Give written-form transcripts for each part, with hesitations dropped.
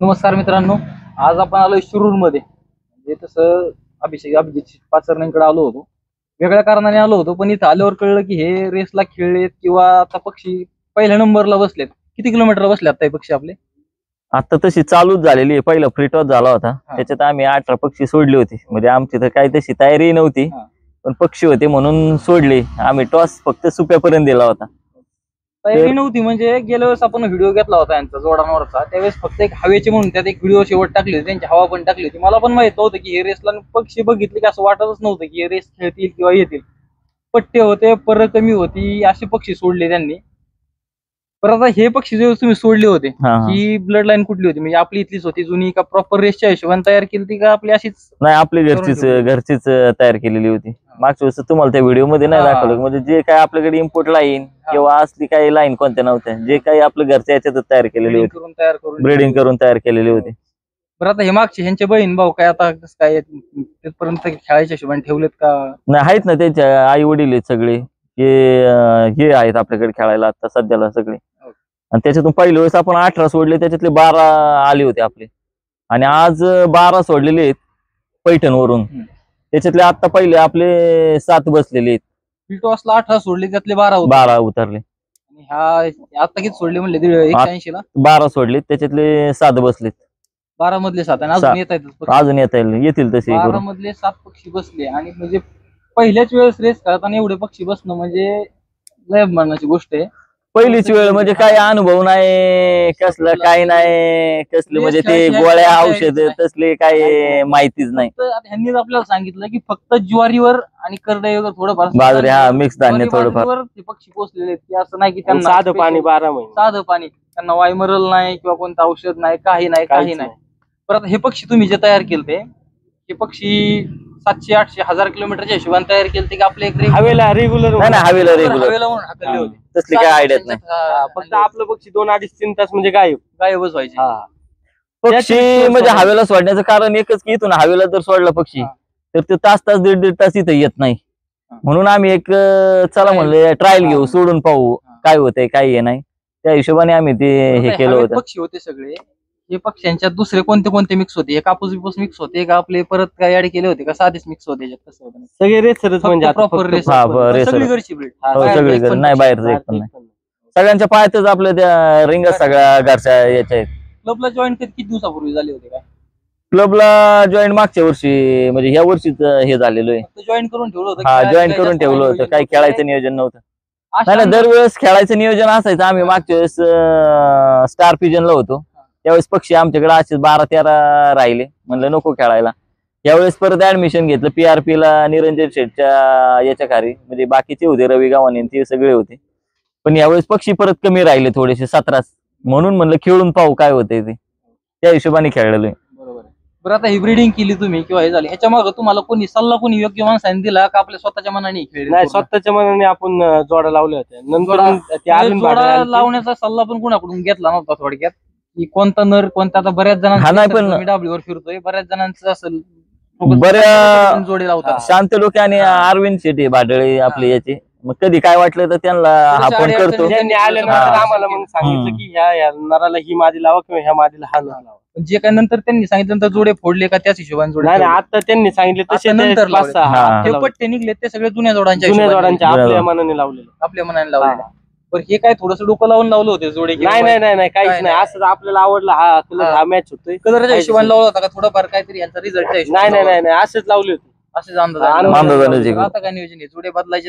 नमस्कार मित्रांनो, आज आपण आलोय शिरूर मध्ये. म्हणजे तसं अभिजित पाचरण्यांकडे आलो होतो, वेगळ्या कारणाने आलो होतो. पण इथं आल्यावर कळलं की हे रेसला खेळलेत किंवा आता पक्षी पहिल्या नंबरला बसलेत. किती किलोमीटर बसले आता हे पक्षी आपले? आता तशी चालूच झालेली आहे. पहिला फ्री टॉस झाला होता, त्याच्यात आम्ही 18 पक्षी सोडले होते. म्हणजे आमची तर काही तशी तयारी नव्हती, पण पक्षी होते म्हणून सोडले. आम्ही टॉस फक्त सुप्यापर्यंत दिला होता. तयारी नव्हती म्हणजे गेल्या वेळेस आपण व्हिडिओ घेतला होता यांचा जोडांवरचा, त्यावेळेस फक्त एक हवेचे म्हणून त्यात एक व्हिडिओ शेवट टाकली होती, त्यांची हवा पण टाकली होती. मला पण माहित होतं की हे रेसला पक्षी बघितले की असं वाटतच नव्हतं की हे रेस खेळतील किंवा येतील. पट्टे होते, पर कमी होती, असे पक्षी सोडले त्यांनी. पण आता हे पक्षी जे तुम्ही सोडले होते, ही ब्लड लाईन कुठली होती? म्हणजे आपली इथलीच होती जुनी का प्रॉपर रेसच्या हिशोबाने तयार केली ती का आपली अशीच? नाही, आपली घरचीच तयार केलेली होती. मागच्या वेळेस तुम्हाला त्या व्हिडिओ मध्ये नाही दाखवलं. म्हणजे जे काही आपल्याकडे इम्पोर्ट लाईन किंवा असली काही लाईन कोणत्या नव्हत्या, जे काही आपलं घरच्या याच्यातच तयार केलेली होती, ब्रीडिंग करून तयार केलेली होती. बरं, आता हे मागचे ह्यांचे बहीण भाऊ काय आता काय तिथपर्यंत खेळायच्या हिशोबाने ठेवलेत का? नाही, आहेत ना, त्यांच्या आई वडील आहेत सगळे, हे आहेत आपल्याकडे खेळायला आता सध्याला सगळे. आणि त्याच्यातून पहिल्या वेळेस आपण 18 सोडले, त्याच्यातले 12 आले होते आपले. आणि आज 12 सोडलेले आहेत पैठणवरून. त्याच्यातले आता पहिले आपले 7 बसलेले आहेत. टॉसला 18 सोडले, त्यातले 12 उतरले. आणि ह्या आता किती सोडले म्हणले? 180 ला 12 सोडले, त्याच्यातले 7 बसलेत. 12 मधले 7 आणि अजून येत आहेत. अजून येतील तसे 12 मधले 7 पक्षी बसले. आणि म्हणजे पहिल्याच वेळेस रेस करताना एवढे पक्षी बसणं म्हणजे लय अभिमानाची गोष्ट आहे. पहिलीच वेळ म्हणजे काही अनुभव नाही कसलं, काही नाही कसलं, म्हणजे ते गोळ्या औषध तसले काही माहितीच नाही. ह्यांनीच आपल्याला सांगितलं की फक्त ज्वारीवर आणि करडईवर थोडंफार बाजरी, मिक्स धान्य थोडंफार ते पक्षी पोचलेले आहेत. की असं नाही की त्यांना साधं पाणी 12 महिने, साधं पाणी, त्यांना वायमरल नाही किंवा कोणतं औषध नाही, काही नाही. परत हे पक्षी तुम्ही जे तयार केलते, हे पक्षी 700, 800, 1000 किलोमीटरच्या हिशोबाने तयार केलते की आपले हवेला रेग्युलर हवेला म्हणून हाकलले होते? तसली काय आयडिया नाही. फक्त आपलं पक्षी 2, 2.5, 3 तास म्हणजे गायबच व्हायचे. पक्षी म्हणजे हवेला सोडण्याचं कारण एकच की इथून हवेला जर सोडला पक्षी तर ते तास 1.5 तास इथं येत नाही. म्हणून आम्ही एक चला म्हणलं ट्रायल घेऊ, सोडून पाहू काय होतंय काय नाही. त्या हिशोबाने आम्ही ते हे केलं होतं. पक्षी होते सगळे. हे पक्ष्यांच्यात दुसरे कोणते मिक्स होते? हे कापूस बिपूस मिक्स होते का आपले परत काय ऍड केले होते का साधेच मिक्स होते? कसं होतं? सगळे रेसरच म्हणजे प्रॉपर रेस, सगळी घरची ब्रीड, सगळी घर नाही, बाहेरचं एक पण नाही. सगळ्यांच्या पायातच आपल्या त्या रिंगा सगळ्या घरच्या याच्या आहेत. क्लबला जॉईन किती दिवसापूर्वी झाले होते? काय क्लबला जॉईन मागच्या वर्षी, म्हणजे ह्या वर्षीच हे झालेलं आहे. जॉईन करून ठेवलं होतं? जॉईन करून ठेवलं होतं. काही खेळायचं नियोजन नव्हतं. नाही, दरवेळेस खेळायचं नियोजन असायचं. आम्ही मागच्या वेळेस स्टार पिजनला होतो, त्यावेळेस पक्षी आमच्याकडे असे 12-13 राहिले. म्हणलं नको खेळायला. यावेळेस परत ऍडमिशन घेतलं PRP ला, निरंजन शेठच्या याच्या खाली. म्हणजे बाकीचे होते, रवी गावाने ते सगळे होते. पण यावेळेस पक्षी परत कमी राहिले थोडेसे, 17. म्हणून म्हणलं खेळून पाहू काय होतंय ते, त्या हिशोबाने खेळलेलो. बरोबर. बरं, आता ही ब्रीडिंग केली तुम्ही किंवा हे झाली, ह्याच्या मागे तुम्हाला कोणी योग्य माणसाने दिला का आपल्या स्वतःच्या मनाने खेळले? नाही, स्वतःच्या मनाने आपण जोडा लावले होते. नंतर जोडा लावण्याचा सल्ला पण कुणाकडून घेतला नव्हता थोडक्यात? की कोणता नर कोणता? आता बऱ्याच जणांना डाबलीवर फिरतोय, बऱ्याच जणांचं असं बऱ्या जोडे लावतात. शांत लोक आणि अरविंद शेट्टी भाडळे आपले याचे. मग कधी काय वाटलं तर त्यांना हा फोन करतो. त्यांनी आल्यानंतर आम्हाला मग सांगितलं की ह्या नराला ही मादी लावा किंवा ह्या मादीला हा नर लावा. जे काय नंतर त्यांनी सांगितलं जोडे फोडले का त्याच हिशोबाने जोडे? नाही, आता त्यांनी सांगितले तसे नंतर हे पट्टे निघले ते सगळे जुन्या जोडांच्या आपल्या मनाने लावलेले. पण हे काय थोडस डोकं लावून लावलं होते जोडे? नाही, काहीच नाही. असं आपल्याला आवडला हा कलर, हा मॅच होतोय, कलरच्या हिशोबाने लावला होता का थोडंफार काहीतरी यांचा रिझल्ट? नाही, असंच लावले होते. असेच अंदाज. आता काय नियोजन आहे? जोडे बदलायचे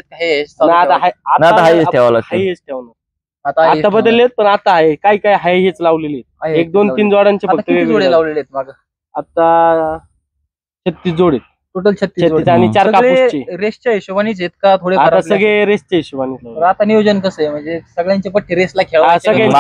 आता बदललेत, पण आता आहे काय आहे हेच लावलेले. 1, 2, 3 जोड्यांचे फक्त जोडे लावलेले आहेत मागं. आता 36 जोडे टोटल. 36 आणि 4 कापूसचे. रेसच्या हिशोबानेच आहेत का थोडे? आता सगळे रेसच्या हिशोबाने. आता नियोजन कसं आहे? म्हणजे सगळ्यांचे पट्टे रेसला सगळ्यांचे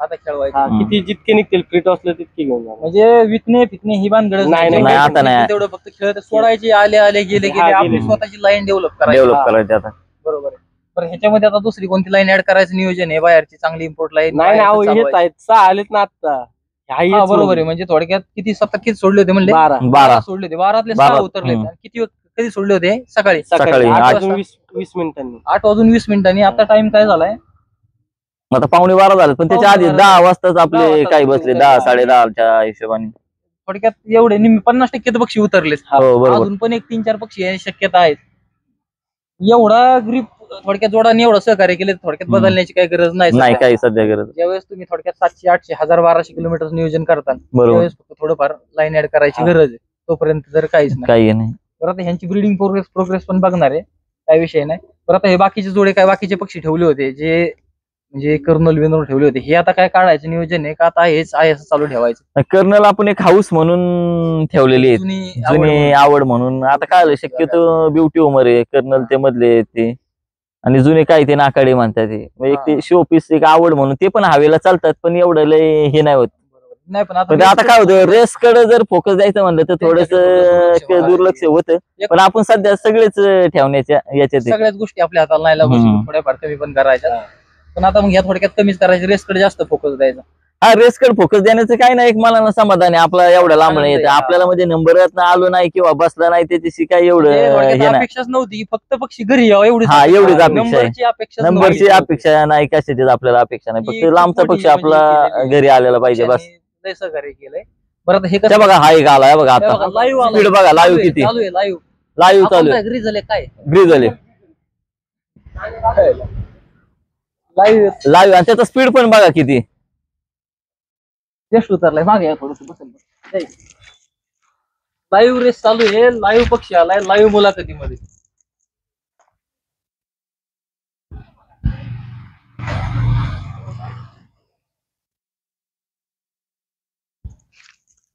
आता खेळवायचे. किती जितके निघतील फ्री टॉसला तितके घेऊन जाणार. म्हणजे विकणे फिकणे ही भानगड नाही, आता नाही. तेवढं फक्त खेळत सोडायचे, आले गेले आपली स्वतःची लाईन डेव्हलप करायची आता. बरोबर आहे. पण ह्याच्यामध्ये आता दुसरी कोणती लाईन ऍड करायचं नियोजन आहे? बाहेरची चांगली इम्पोर्ट लाईन? नाही, हेच आहेत. 6 आलेत ना आता. बरोबर आहे. म्हणजे थोडक्यात किती किती सोडले होते म्हणले? 12 सोडले होते. 12तले 6 उतरले. किती कधी सोडले होते? सकाळी 8 वाजून 20 मिनिटांनी. 8 वाजून 20 मिनिटांनी. आता टाइम काय झालाय? आता 11:15 झालं, पण त्याच्या आधी 10 वाजताच 10 आपले वाजता काही बसले, 10 10:30च्या हिशोबाने. थोडक्यात एवढे 50% पक्षी उतरले. हो, बरोबर. अजून पण एक 3-4 पक्षी यायची शक्यता आहे. एवढा ग्रीप थोडक्यात जोडाने एवढं सहकार्य केले, थोडक्यात बदलण्याची काही गरज नाही नाही सध्या. काही सध्या गरज. ज्यावेळेस तुम्ही थोडक्यात 700, 800, 1000-1200 किलोमीटर नियोजन करताल, बरोबर. त्यावेळेस फक्त थोडंफार लाईन ऍड करायची गरज आहे. तोपर्यंत जर काहीच नाही. काही नाही. परत ह्यांची ब्रीडिंग प्रोग्रेस पण बघणार आहे, काही विषय नाही. परत हे बाकीचे जोडे काय बाकीचे पक्षी ठेवले होते जे म्हणजे कर्नल विनर ठेवले होते, हे आता काय काढायचं नियोजन आहे का आता हेच आहे असं चालू ठेवायचं? कर्नल आपण एक हाऊस म्हणून ठेवलेली आहे, जुनी आवड म्हणून. आता काय झालं, शक्यतो ब्युटी उमर आहे कर्नल, ते मधले ते, आणि जुने काही ते नाकाडे म्हणतात ते. एक ते शो पीस, एक आवड म्हणून ते पण हवेला चालतात, पण एवढं लय हे नाही होत. नाही पण आता काय होतं, रेस कडे जर फोकस द्यायचं म्हणलं तर थोडस दुर्लक्ष होतं. पण आपण सध्या सगळेच ठेवण्याच्या याच्यात सगळ्याच गोष्टी आपल्या हाताला नाही लागू शकत, थोड्याफार कमी पण करायच्या. पण आता मग ह्या थोडक्यात कमीच करायचं, रेसकडे जास्त फोकस द्यायचा. हा, रेसकडे फोकस देण्याचं काही नाही, एक मला समाधान आहे. आपला एवढा लांब नाही येत आपल्याला, म्हणजे नंबरात आलो नाही किंवा बसला नाही त्याच्याशी काही एवढं हे नाही. अपेक्षाच नव्हती फक्त पक्षी घरी यावं एवढी. हा, एवढीच अपेक्षा आहे. अपेक्षा नंबरची अपेक्षा नाही, कशाचीच आपल्याला अपेक्षा नाही. फक्त लांबचा पक्षी आपला घरी आलेला पाहिजे बस. लय सहकार्य केलंय. बरं हे त्या बघा, हा एक आलाय बघा आता लाईव्ह स्पीड बघा, लाईव्ह किती चालू आहे, लाईव्ह चालू आहे. ग्रीज झाले काय ग्रीज लाईव्ह, आणि त्याचा स्पीड पण बघा किती. जस्ट उतरलाय मागे या थोडस बसेल. लाईव्ह रेस चालू आहे, लाईव्ह पक्षी आलाय लाईव्ह मुलाखतीमध्ये.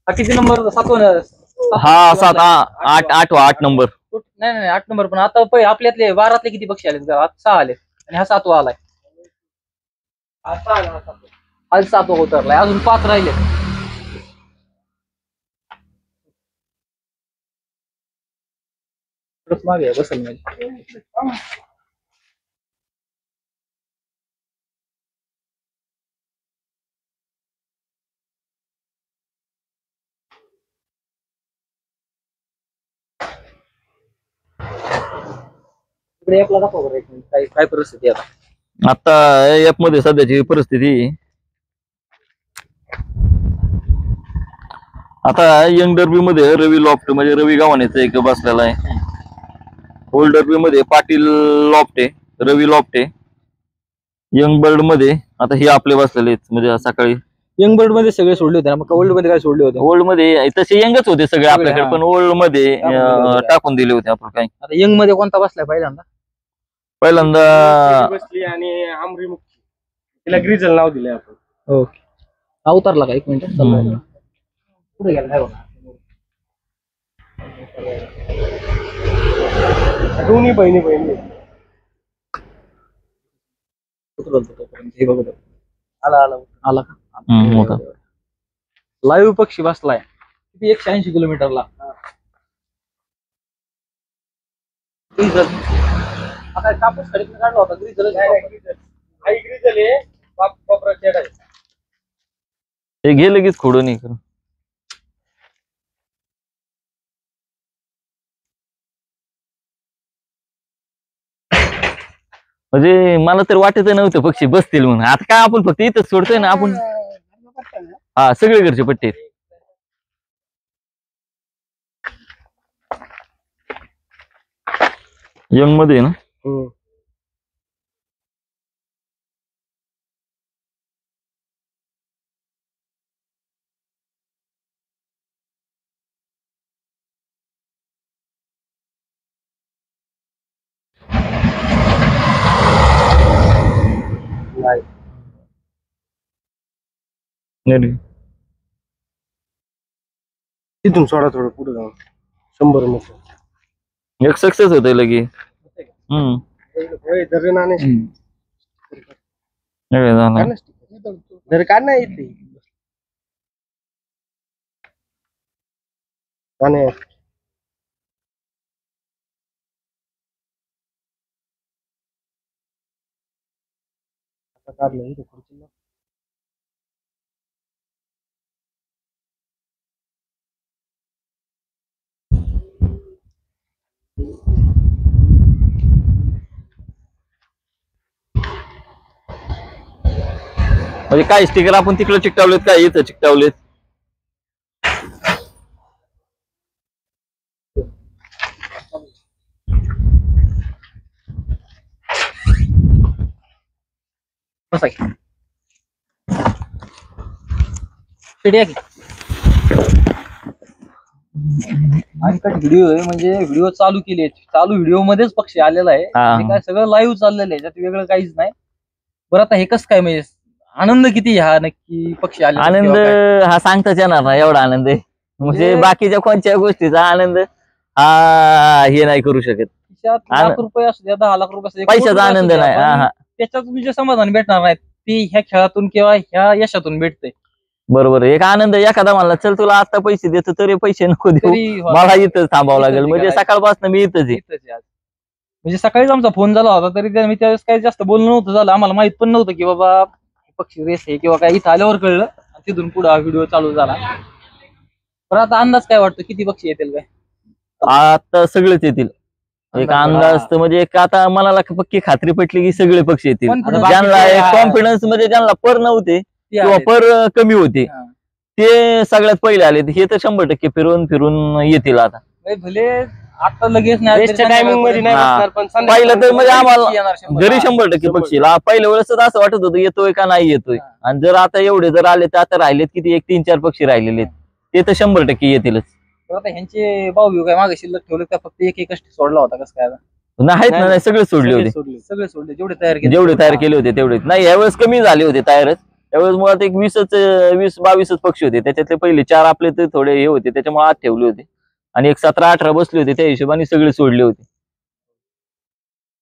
हा किती नंबर? 7. हा 7, 8 नंबर. नाही 8 नंबर. पण आता आपल्यातले 12तले किती पक्षी आले? 6 आले आणि हा 7वा आलाय. आज 7वा उतरलाय, अजून 5 राहिले. मागे बसेल म्हणजे काय परिस्थिती आता ऍप मध्ये सध्याची परिस्थिती. आता यंग डर्बी मध्ये रवी लॉफ्ट, म्हणजे रवी गावानेचा एक बसलेला आहे. ओल्ड डर्बी मध्ये पाटील लॉफ्ट आहे, रवी लॉफ्ट आहे. यंग बर्ड मध्ये आता हे आपले बसलेले आहेत, म्हणजे सकाळी यंग बर्ड मध्ये सगळे सोडले होते ना. मग ओल्ड मध्ये काय सोडले होते? ओल्ड मध्ये तसे यंगच होते सगळे आपल्याकडे, पण ओल्ड मध्ये टाकून दिले होते आपण. काय आता यंग मध्ये कोणता बसलाय पहिल्यांदा बसली आणि आमरी मुक्ती, तिला ग्रिजल नाव दिलंय आपण. ओके, उतरला का? 1 मिनिट पुढे गेला. दोन्ही बहिणी आला मोठा लाईव्ह पक्षी बसलाय किती? 180 किलोमीटरला. आता कापूस खडीत काढला होता ग्रीजल. ग्रिजल आहे, वापरा चेड आहे. हे घे लगेच खोडून इकडं. म्हणजे मला तर वाटत नव्हतं पक्षी बसतील म्हणून. आता काय आपण फक्त इथंच सोडतोय ना आपण. हा, सगळे घरचे पट्टे आहेत. यंग मध्ये ना. तिथून सोडा थोडं पुढे जाऊन 100 मीटर. एक सक्सेस होतोय लगे. का नाही येते काढलं खुर्चीला. म्हणजे काय स्टिकर आपण तिकडे चिकटावलेत काय इथं चिकटावलेत. बसा की. शेडी आहे की. आणि काय व्हिडिओ आहे म्हणजे व्हिडिओ चालू केली चालू व्हिडिओ मध्येच पक्षी आलेला आहे. म्हणजे काय सगळं लाईव्ह चाललेलं आहे, त्यात वेगळं काहीच नाही. बरं आता हे कसं काय म्हणजे आनंद किती हा नक्की पक्षी आले आनंद हा सांगताच येणार ना एवढा आनंद आहे. म्हणजे बाकीच्या कोणत्या गोष्टीचा आनंद हा हे नाही करू शकत. लाख रुपये असू द्या 10 लाख रुपये असू द्या, पैशाचा आनंद नाही. हा त्याच्यातून जे समाधान भेटणार नाही ती ह्या खेळातून किंवा ह्या यशातून भेटते. बरोबर. एक आनंद एखादा म्हणला चल तुला आता पैसे देतो तरी पैसे नको देऊ, मला इथंच थांबावं लागेल. म्हणजे सकाळपासून मी इथंच आहे. म्हणजे सकाळीच आमचा फोन झाला होता तरी मी त्यावेळेस काही जास्त बोलणं नव्हतं झालं. आम्हाला माहित पण नव्हतं की बाबा पक्षी रेस आहे किंवा काय. इथं आल्यावर कळलं. तिथून पुढे हा व्हिडिओ चालू झाला. पण आता अंदाज काय वाटतो किती पक्षी येतील काय? आता सगळेच येतील. एक अंदाज तर म्हणजे एक आता मनाला पक्की खात्री पटली की सगळे पक्षी येतील. ज्यांना कॉन्फिडन्स म्हणजे ज्यांना पर नव्हते किंवा पर कमी होते ते सगळ्यात पहिले आले. हे तर 100% फिरून फिरून येतील. आता भले आता लगेच टायमिंग मध्ये पहिलं तर म्हणजे आम्हाला घरी 100% पक्षी पहिल्या वेळेस असं वाटत होतं येतोय का नाही येतोय. आणि जर आता एवढे जर आले तर आता राहिलेत किती, एक 3-4 पक्षी राहिलेले ते तर 100% येतीलच. आता ह्यांचे भाऊ काय मागे शिल्लक ठेवले का फक्त एक सोडला होता कसं काय? नाही सगळे सोडले होते. सगळे सोडले जेवढे तयार केले होते तेवढे. नाही यावेळेस कमी झाले होते तयारच. त्यावेळेस मुळात एक 20-22 पक्षी होते. त्याच्यातले पहिले 4 आपले तर थोडे हे होते त्याच्यामुळे आत ठेवले होते. आणि एक 17-18 बसले होते. त्या हिशोबाने सगळे सोडले होते.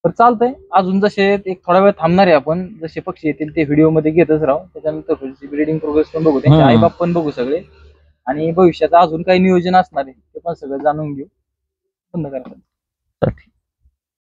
तर चालतंय. अजून जसे एक थोडा वेळ थांबणार आहे आपण. जसे पक्षी येतील ते व्हिडिओ मध्ये घेतच राहू. त्याच्यानंतर ब्रीडिंग प्रोग्रेस पण बघू, त्यांचे आईबाप पण बघू सगळे. आणि भविष्यात अजून काही नियोजन असणार आहे ते पण सगळं जाणून घेऊ. बंद करा.